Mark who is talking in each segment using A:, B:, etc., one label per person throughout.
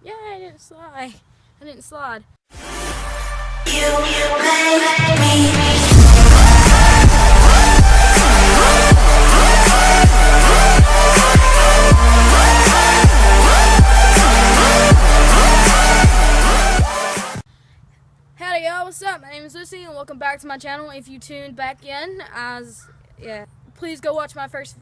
A: Yeah, I didn't slide. I didn't slide. Howdy y'all, what's up? My name is Lucy and welcome back to my channel. If you tuned back in, please go watch my first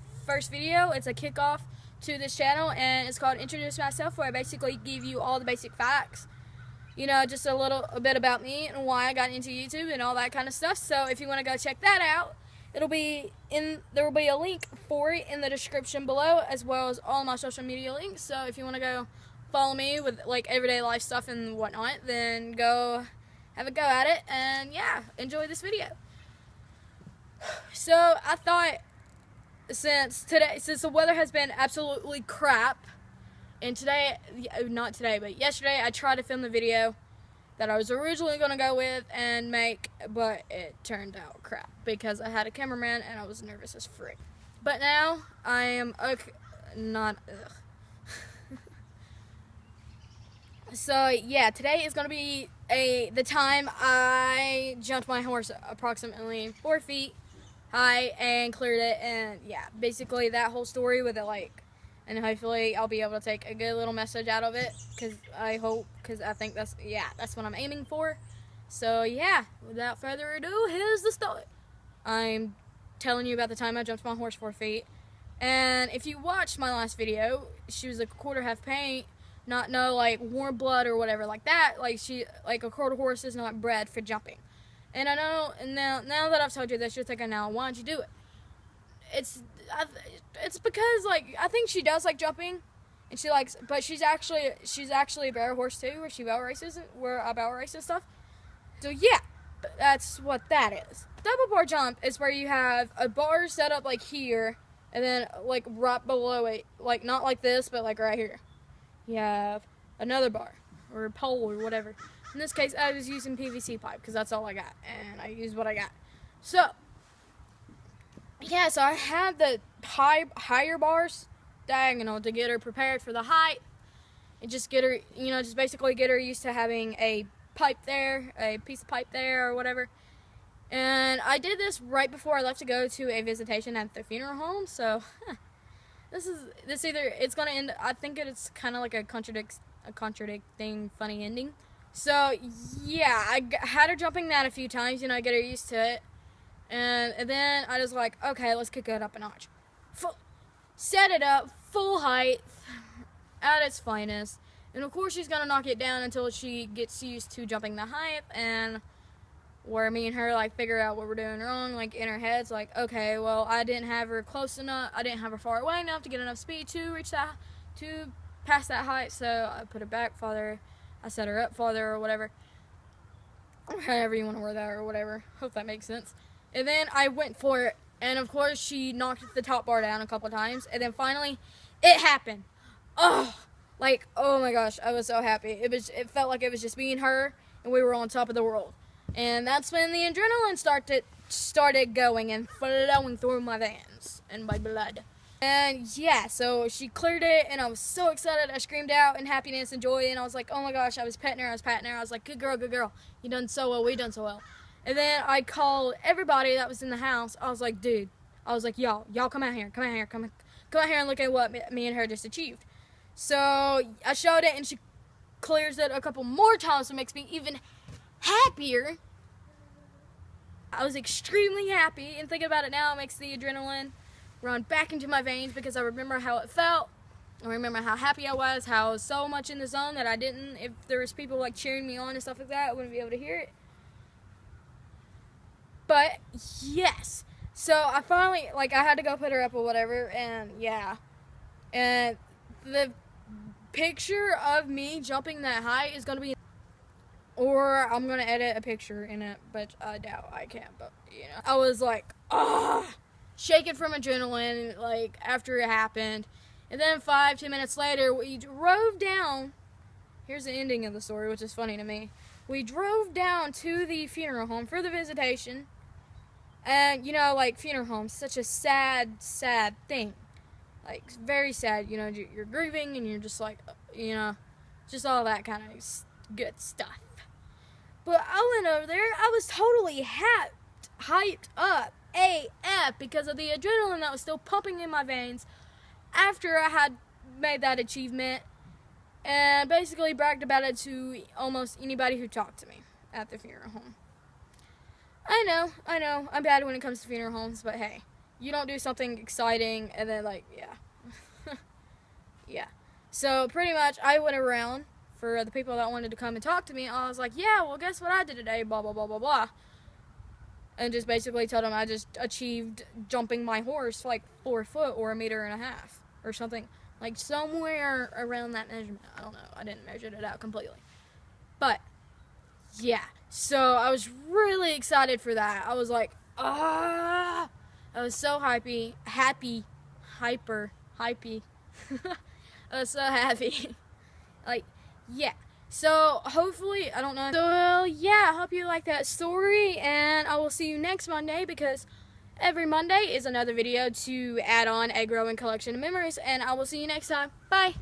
A: video. It's a kickoff to this channel and it's called Introduce Myself, where I basically give you all the basic facts. You know, just a bit about me and why I got into YouTube and all that kind of stuff. So if you want to go check that out, there will be a link for it in the description below, as well as all my social media links. So if you want to go follow me with like everyday life stuff and whatnot, then go have a go at it, and yeah, enjoy this video. So I thought, since the weather has been absolutely crap, and yesterday I tried to film the video that I was originally going to go with and make, but it turned out crap because I had a cameraman and I was nervous as frick. But now I am okay, So yeah, today is going to be the time I jumped my horse approximately 4 feet high and cleared it, and yeah, basically that whole story with it, like, and hopefully I'll be able to take a good little message out of it, because I think that's what I'm aiming for. So yeah, without further ado, here's the story. I'm telling you about the time I jumped my horse 4 feet, and if you watched my last video, she was a quarter half paint, not no like warm blood or whatever like that. Like a quarter horse is not bred for jumping. And I know, and now that I've told you this, you're thinking, now why'd you do it? It's because, like, I think she does like jumping, and she likes, but she's actually a barrel horse too, where she barrel races, where I barrel race and stuff. So yeah, that's what that is. Double bar jump is where you have a bar set up like here, and then like right below it, like not like this, but like right here, you have another bar or a pole or whatever. In this case, I was using PVC pipe because that's all I got, and I used what I got. So yeah, so I had the higher bars diagonal to get her prepared for the height, and just get her, just basically get her used to having a pipe there, a piece of pipe there or whatever. And I did this right before I left to go to a visitation at the funeral home. So it's gonna end. I think it's kind of like a contradicting funny ending. So yeah, I had her jumping that a few times, get her used to it. And then I was like, okay, let's kick it up a notch. Set it up, full height, at its finest. And of course she's going to knock it down until she gets used to jumping the height, and where me and her, like, figure out what we're doing wrong, like, in our heads, like, okay, well, I didn't have her close enough, I didn't have her far away enough to get enough speed to reach that, to pass that height, so I put her back farther, I set her up farther, or whatever. However you want to word that, or whatever. Hope that makes sense. And then I went for it, and of course she knocked the top bar down a couple of times, and then finally it happened. Oh my gosh, I was so happy. It felt like it was just me and her, and we were on top of the world. And that's when the adrenaline started going and flowing through my veins and my blood. And yeah, so she cleared it, and I was so excited. I screamed out in happiness and joy, and I was like, oh my gosh, I was patting her. I was like, good girl, you done so well, we done so well. And then I called everybody that was in the house. I was like, dude, y'all come out here and look at what me and her just achieved. So I showed it, and she clears it a couple more times, so it makes me even happier. I was extremely happy, and thinking about it now, it makes the adrenaline run back into my veins, because I remember how it felt. I remember how happy I was, how I was so much in the zone that if there was people like cheering me on and stuff like that, I wouldn't be able to hear it. But yes, so I finally, I had to go put her up or whatever, and yeah, and the picture of me jumping that high is going to be, or I'm going to edit a picture in it, but I doubt I can, but I was like, shaking from adrenaline, like, after it happened. And then 5-10 minutes later, we drove down. Here's the ending of the story, which is funny to me. We drove down to the funeral home for the visitation. And, funeral homes, such a sad thing. Like, very sad. You're grieving, and you're just like, just all that kind of good stuff. But I went over there, I was totally hyped up AF because of the adrenaline that was still pumping in my veins after I had made that achievement, and basically bragged about it to almost anybody who talked to me at the funeral home. I know, I'm bad when it comes to funeral homes, but hey, you don't do something exciting and then yeah. Yeah. So pretty much I went around for the people that wanted to come and talk to me. I was like, yeah, well, guess what I did today, blah, blah, blah, blah, blah. And just basically told them I just achieved jumping my horse like 4 foot or 1.5 meters or something. Like somewhere around that measurement. I don't know. I didn't measure it out completely. But, yeah. So I was really excited for that. I was like, ah! I was so hypey. I was so happy. Like, yeah. So, hopefully, I don't know. So, yeah, I hope you like that story, and I will see you next Monday, because every Monday is another video to add on a growing collection of memories, and I will see you next time. Bye!